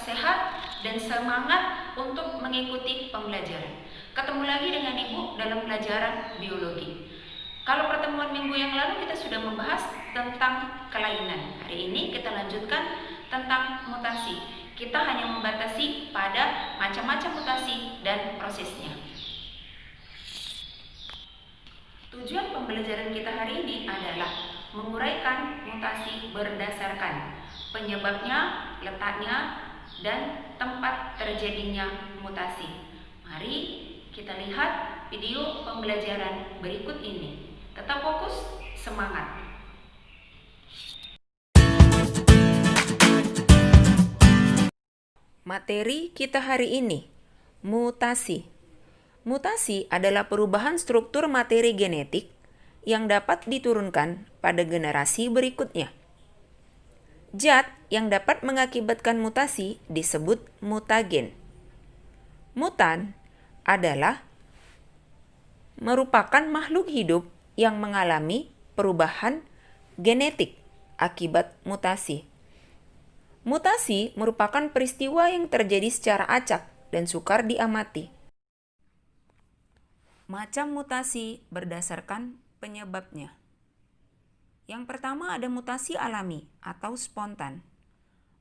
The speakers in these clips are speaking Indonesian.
sehat dan semangat untuk mengikuti pembelajaran. Ketemu lagi dengan Ibu dalam pelajaran biologi. Kalau pertemuan minggu yang lalu kita sudah membahas tentang kelainan. Hari ini kita lanjutkan tentang mutasi. Kita hanya membatasi pada macam-macam mutasi dan prosesnya. Tujuan pembelajaran kita hari ini adalah menguraikan mutasi berdasarkan penyebabnya, letaknya, dan tempat terjadinya mutasi. Mari kita lihat video pembelajaran berikut ini. Tetap fokus, semangat! Materi kita hari ini, mutasi. Mutasi adalah perubahan struktur materi genetik yang dapat diturunkan pada generasi berikutnya. Zat yang dapat mengakibatkan mutasi disebut mutagen. Mutan adalah merupakan makhluk hidup yang mengalami perubahan genetik akibat mutasi. Mutasi merupakan peristiwa yang terjadi secara acak dan sukar diamati. Macam mutasi berdasarkan penyebabnya. Yang pertama ada mutasi alami atau spontan.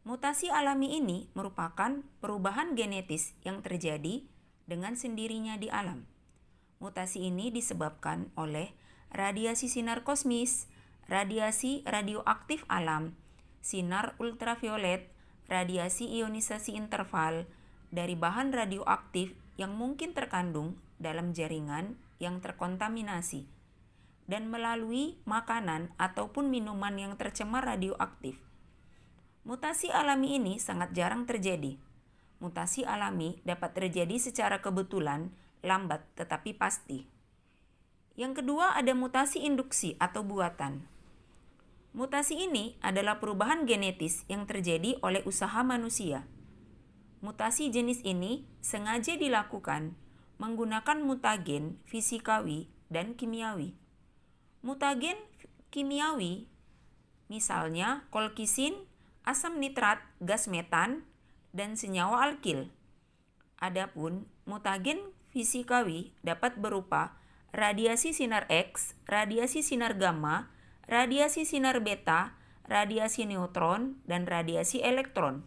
Mutasi alami ini merupakan perubahan genetis yang terjadi dengan sendirinya di alam. Mutasi ini disebabkan oleh radiasi sinar kosmis, radiasi radioaktif alam, sinar ultraviolet, radiasi ionisasi interval dari bahan radioaktif yang mungkin terkandung dalam jaringan yang terkontaminasi, dan melalui makanan ataupun minuman yang tercemar radioaktif. Mutasi alami ini sangat jarang terjadi. Mutasi alami dapat terjadi secara kebetulan, lambat tetapi pasti. Yang kedua ada mutasi induksi atau buatan. Mutasi ini adalah perubahan genetis yang terjadi oleh usaha manusia. Mutasi jenis ini sengaja dilakukan menggunakan mutagen fisikawi dan kimiawi. Mutagen kimiawi misalnya kolkisin, asam nitrat, gas metan, dan senyawa alkil. Adapun mutagen fisikawi dapat berupa radiasi sinar X, radiasi sinar gamma, radiasi sinar beta, radiasi neutron, dan radiasi elektron.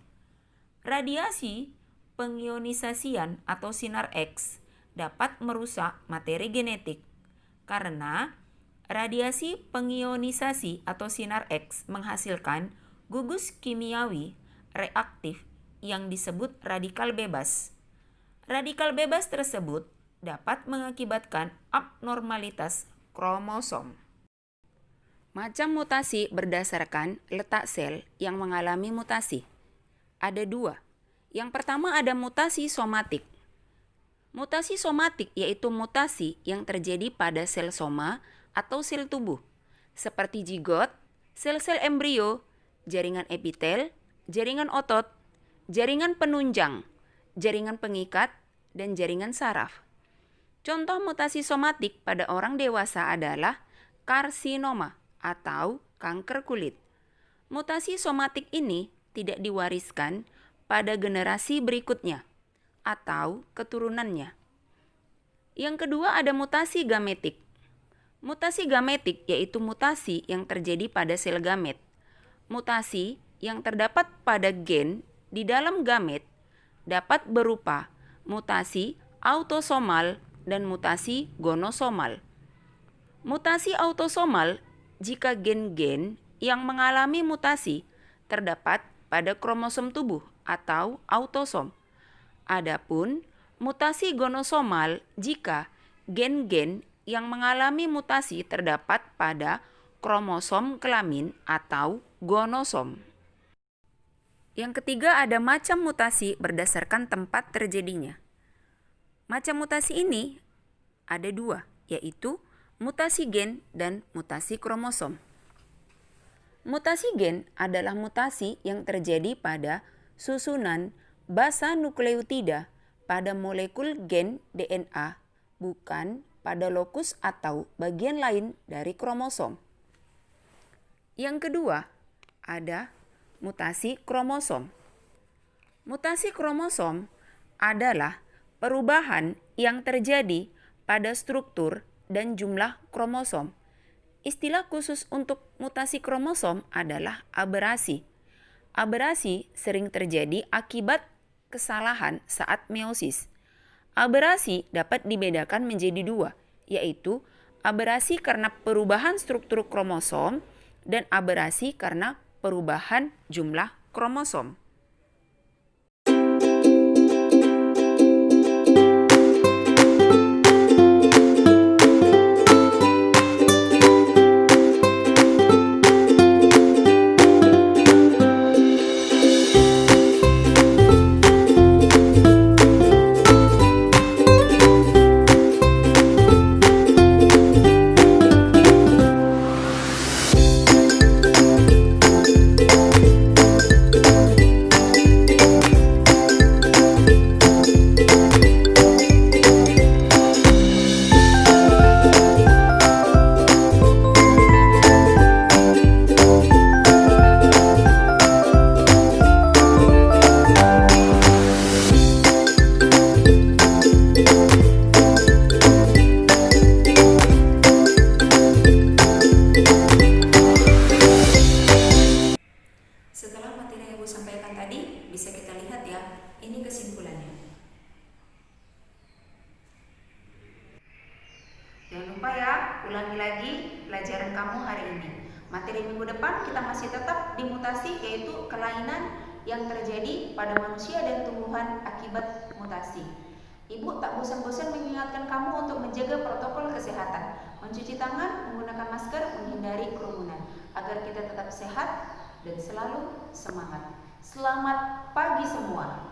Radiasi pengionisasian atau sinar X dapat merusak materi genetik karena radiasi pengionisasi atau sinar X menghasilkan gugus kimiawi reaktif yang disebut radikal bebas. Radikal bebas tersebut dapat mengakibatkan abnormalitas kromosom. Macam mutasi berdasarkan letak sel yang mengalami mutasi. Ada dua. Yang pertama ada mutasi somatik. Mutasi somatik yaitu mutasi yang terjadi pada sel soma atau sel tubuh, seperti zigot, sel-sel embrio, jaringan epitel, jaringan otot, jaringan penunjang, jaringan pengikat, dan jaringan saraf. Contoh mutasi somatik pada orang dewasa adalah karsinoma atau kanker kulit. Mutasi somatik ini tidak diwariskan pada generasi berikutnya atau keturunannya. Yang kedua ada mutasi gametik. Mutasi gametik yaitu mutasi yang terjadi pada sel gamet. Mutasi yang terdapat pada gen di dalam gamet dapat berupa mutasi autosomal dan mutasi gonosomal. Mutasi autosomal jika gen-gen yang mengalami mutasi terdapat pada kromosom tubuh atau autosom. Adapun mutasi gonosomal jika gen-gen yang mengalami mutasi terdapat pada kromosom kelamin atau gonosom. Yang ketiga ada macam mutasi berdasarkan tempat terjadinya. Macam mutasi ini ada dua, yaitu mutasi gen dan mutasi kromosom. Mutasi gen adalah mutasi yang terjadi pada susunan basa nukleotida pada molekul gen DNA, bukan pada lokus atau bagian lain dari kromosom. Yang kedua, ada mutasi kromosom. Mutasi kromosom adalah perubahan yang terjadi pada struktur dan jumlah kromosom. Istilah khusus untuk mutasi kromosom adalah aberasi. Aberasi sering terjadi akibat kesalahan saat meiosis. Aberasi dapat dibedakan menjadi dua, yaitu aberasi karena perubahan struktur kromosom dan aberasi karena perubahan jumlah kromosom. Setelah materi yang Ibu sampaikan tadi, bisa kita lihat ya, ini kesimpulannya. Jangan lupa ya, ulangi lagi pelajaran kamu hari ini. Materi minggu depan kita masih tetap di mutasi, yaitu kelainan yang terjadi pada manusia dan tumbuhan akibat mutasi. Ibu tak bosan-bosan mengingatkan kamu untuk menjaga protokol kesehatan, mencuci tangan, menggunakan masker, menghindari kerumunan, agar kita tetap sehat dan selalu semangat. Selamat pagi semua.